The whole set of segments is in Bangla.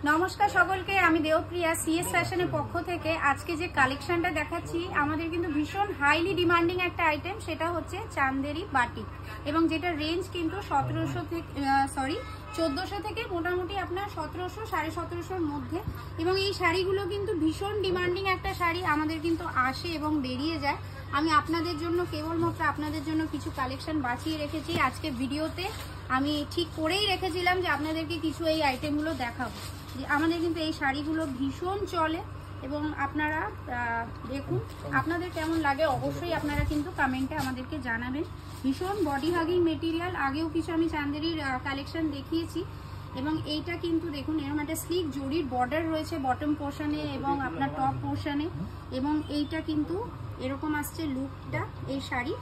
नमस्कार सकलके आमी देवप्रिया सीएस फैशনের পক্ষ থেকে আজকে যে কালেকশনটা দেখাচ্ছি আমাদের কিন্তু ভীষণ হাইলি ডিমান্ডিং একটা আইটেম, সেটা হচ্ছে চান্দেরি বাটিক এবং যেটা রেঞ্জ কিন্তু 1400 থেকে মোটামুটি আপনার 1700 1750 এর মধ্যে। এবং এই শাড়িগুলো কিন্তু ভীষণ ডিমান্ডিং একটা শাড়ি, আমাদের কিন্তু আসে এবং বেরিয়ে যায়। আমি আপনাদের জন্য কেবলমাত্র আপনাদের জন্য কিছু কালেকশন বাঁচিয়ে রেখেছি আজকে ভিডিওতে। আমি ঠিক করেই রেখেছিলাম যে আপনাদেরকে কিছু এই আইটেমগুলো দেখাবো। যে আমাদের কিন্তু এই শাড়িগুলো ভীষণ চলে এবং আপনারা দেখুন আপনাদের কেমন লাগে অবশ্যই আপনারা কিন্তু কমেন্টে আমাদেরকে জানাবেন। ভীষণ বডি হাগিং মেটেরিয়াল, আগেও কিছু আমি চান্দেরির কালেকশন দেখিয়েছি এবং এইটা কিন্তু দেখুন এরকম একটা স্লিক জরির বর্ডার রয়েছে বটম পোর্শনে এবং আপনার টপ পোর্শনে, এবং এইটা কিন্তু এরকম আসছে লুকটা এই শাড়ি।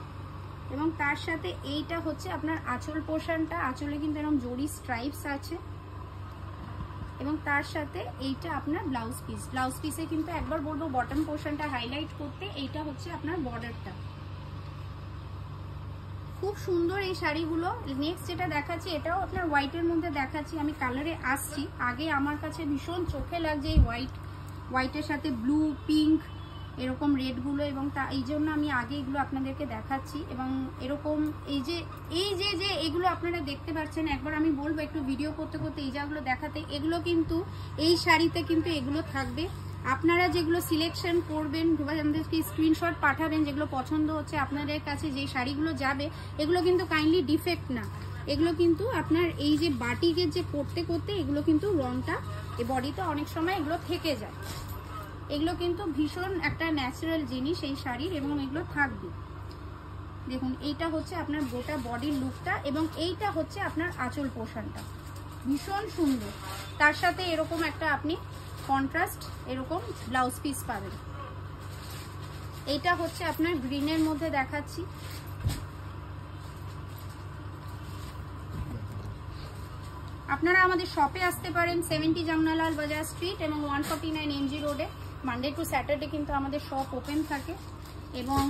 এবং তার সাথে এইটা হচ্ছে আপনার আঁচল পোর্শনটা, আঁচলে কিন্তু এরকম জরি স্ট্রাইপস আছে এবং তার সাথে এইটা আপনার ব্লাউজ পিসে কিন্তু একবার বলবো বটম পোর্শনটা হাইলাইট করতে। এইটা হচ্ছে আপনার বর্ডারটা, খুব সুন্দর এই শাড়িগুলো। নেক্সট যেটা দেখাচ্ছি এটাও আপনার হোয়াইটের মধ্যে দেখাচ্ছি, আমি কালারে আসছি। আগে আমার কাছে ভীষণ চোখে লাগছে এই হোয়াইটের সাথে ব্লু পিঙ্ক এরকম রেডগুলো, এবং এই জন্য আমি আগে এগুলো আপনাদেরকে দেখাচ্ছি। এবং এরকম এই যে এগুলো আপনারা দেখতে পাচ্ছেন, একবার আমি বলবো একটু ভিডিও করতে করতে এই জায়গাগুলো দেখাতে। এগুলো কিন্তু এই শাড়িতে কিন্তু এগুলো থাকবে। আপনারা যেগুলো সিলেকশন করবেন বা আমাদেরকে স্ক্রিনশট পাঠাবেন যেগুলো পছন্দ হচ্ছে আপনাদের কাছে, যে শাড়িগুলো যাবে এগুলো কিন্তু কাইন্ডলি ডিফেক্ট না, এগুলো কিন্তু আপনার এই যে বাটিকের যে করতে করতে এগুলো কিন্তু রংটা এই বডিতে অনেক সময় এগুলো থেকে যায়। এগুলো কিন্তু ভীষণ একটা ন্যাচারাল জিনিস এই শাড়ির এবং এগুলো থাকবে। দেখুন এইটা হচ্ছে আপনার গোটা বডির লুকটা এবং এইটা হচ্ছে আপনার আঁচল পোর্শনটা, ভীষণ সুন্দর। তার সাথে এরকম একটা আপনি কন্ট্রাস্ট এরকম ব্লাউজ পিস পাবেন। এইটা হচ্ছে আপনার গ্রিনের মধ্যে দেখাচ্ছি। আপনারা আমাদের শপে আসতে পারেন 70 জামনালাল বাজার স্ট্রিট এবং 149 এমজি রোডে। মানডে টু স্যাটারডে কিন্তু আমাদের শপ ওপেন থাকে এবং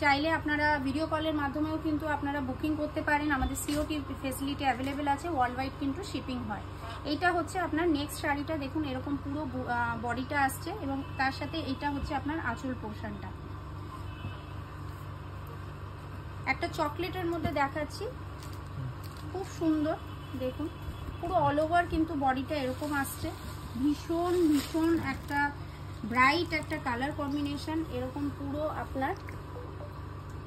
চাইলে আপনারা ভিডিও কলের মাধ্যমেও কিন্তু আপনারা বুকিং করতে পারেন। আমাদের সিওটি ফেসিলিটি অ্যাভেলেবেল আছে, ওয়ার্ল্ড ওয়াইড কিন্তু শিপিং হয়। এইটা হচ্ছে আপনার নেক্সট শাড়িটা, দেখুন এরকম পুরো বডিটা আসছে এবং তার সাথে এইটা হচ্ছে আপনার আঁচল পোর্শনটা। একটা চকলেটের মধ্যে দেখাচ্ছি, খুব সুন্দর। দেখুন পুরো অল ওভার কিন্তু বডিটা এরকম আসছে, ভীষণ ভীষণ একটা ব্রাইট একটা কালার কম্বিনেশন এরকম পুরো আপনার।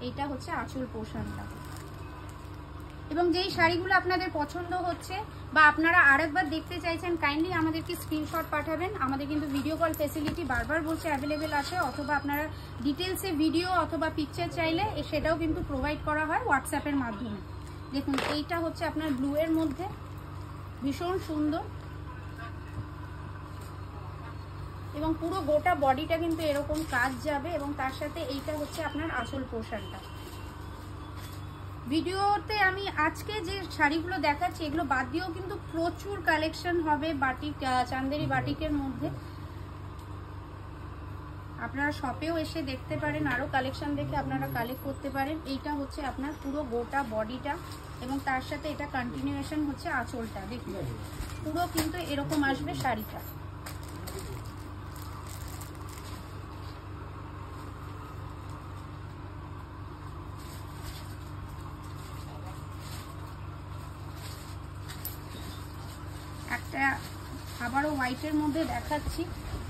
এইটা হচ্ছে আঁচল পোর্শনটা। এবং যেই শাড়িগুলো আপনাদের পছন্দ হচ্ছে বা আপনারা আরেকবার দেখতে চাইছেন কাইন্ডলি আমাদেরকে স্ক্রিনশট পাঠাবেন। আমাদের কিন্তু ভিডিও কল ফেসিলিটি বারবার বলছে অ্যাভেলেবেল আছে, অথবা আপনারা ডিটেলসে ভিডিও অথবা পিকচার চাইলে সেটাও কিন্তু প্রোভাইড করা হয় হোয়াটসঅ্যাপের মাধ্যমে। দেখুন এইটা হচ্ছে আপনার ব্লু এর মধ্যে, ভীষণ সুন্দর এবং পুরো গোটা বডিটা কিন্তু এরকম কাজ যাবে এবং তার সাথে এইটা হচ্ছে আপনার আঁচল পোর্শনটা। ভিডিওতে আমি আজকে যে শাড়িগুলো দেখাচ্ছি এগুলো বাদ দিয়েও কিন্তু প্রচুর কালেকশন হবে বাটিক, চান্দেরি বাটিকের মধ্যে। আপনারা শপেও এসে দেখতে পারেন, আরও কালেকশন দেখে আপনারা কালেক্ট করতে পারেন। এইটা হচ্ছে আপনার পুরো গোটা বডিটা এবং তার সাথে এটা কন্টিনিউয়েশন হচ্ছে আঁচলটা। দেখুন পুরো কিন্তু এরকম আসবে শাড়িটা। একটা আবারও হোয়াইটের মধ্যে দেখাচ্ছি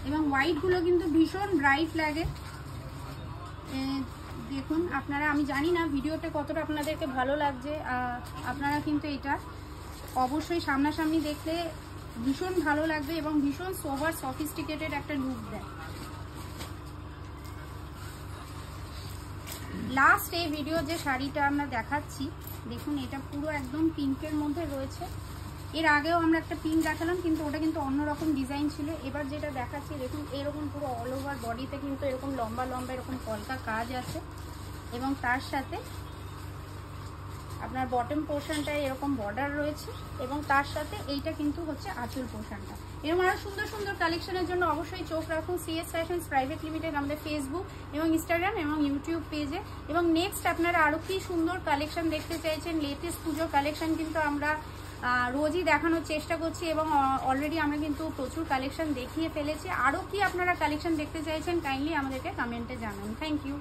এবং হোয়াইটগুলো কিন্তু ভীষণ ব্রাইট লাগে। দেখুন আপনারা, আমি জানি না ভিডিওতে কতটা আপনাদেরকে ভালো লাগছে, আপনারা কিন্তু এটা অবশ্যই সামনাসামনি দেখলে ভীষণ ভালো লাগবে এবং ভীষণ সোভার সফিস্টিকেটেড একটা লুক দেয়। লাস্ট এই ভিডিও যে শাড়িটা আমরা দেখাচ্ছি দেখুন এটা পুরো একদম পিঙ্কের মধ্যে রয়েছে। এর আগেও আমরা একটা পিঙ্ক দেখালাম কিন্তু ওটা কিন্তু অন্যরকম ডিজাইন ছিল। এবার যেটা দেখাচ্ছি দেখুন এরকম পুরো অল ওভার বডিতে কিন্তু এরকম লম্বা লম্বা এরকম কলকা কাজ আছে এবং তার সাথে আপনার বটম পোর্শনটায় এরকম বর্ডার রয়েছে এবং তার সাথে এইটা কিন্তু হচ্ছে আঁচল পোর্শনটা। এরকম আরো সুন্দর সুন্দর কালেকশনের জন্য অবশ্যই চোখ রাখুন সিএস ফ্যাশনস প্রাইভেট লিমিটেড আমাদের ফেসবুক এবং ইনস্টাগ্রাম এবং ইউটিউব পেজে। এবং নেক্সট আপনারা আরো কি সুন্দর কালেকশন দেখতে চাইছেন, লেটেস্ট পুজোর কালেকশন কিন্তু আমরা রোজই দেখানোর চেষ্টা করছি এবং অলরেডি আমরা কিন্তু প্রচুর কালেকশন দেখিয়ে ফেলেছি। আরও কি আপনারা কালেকশন দেখতে চাইছেন কাইন্ডলি আমাদেরকে কমেন্টে জানান। Thank you.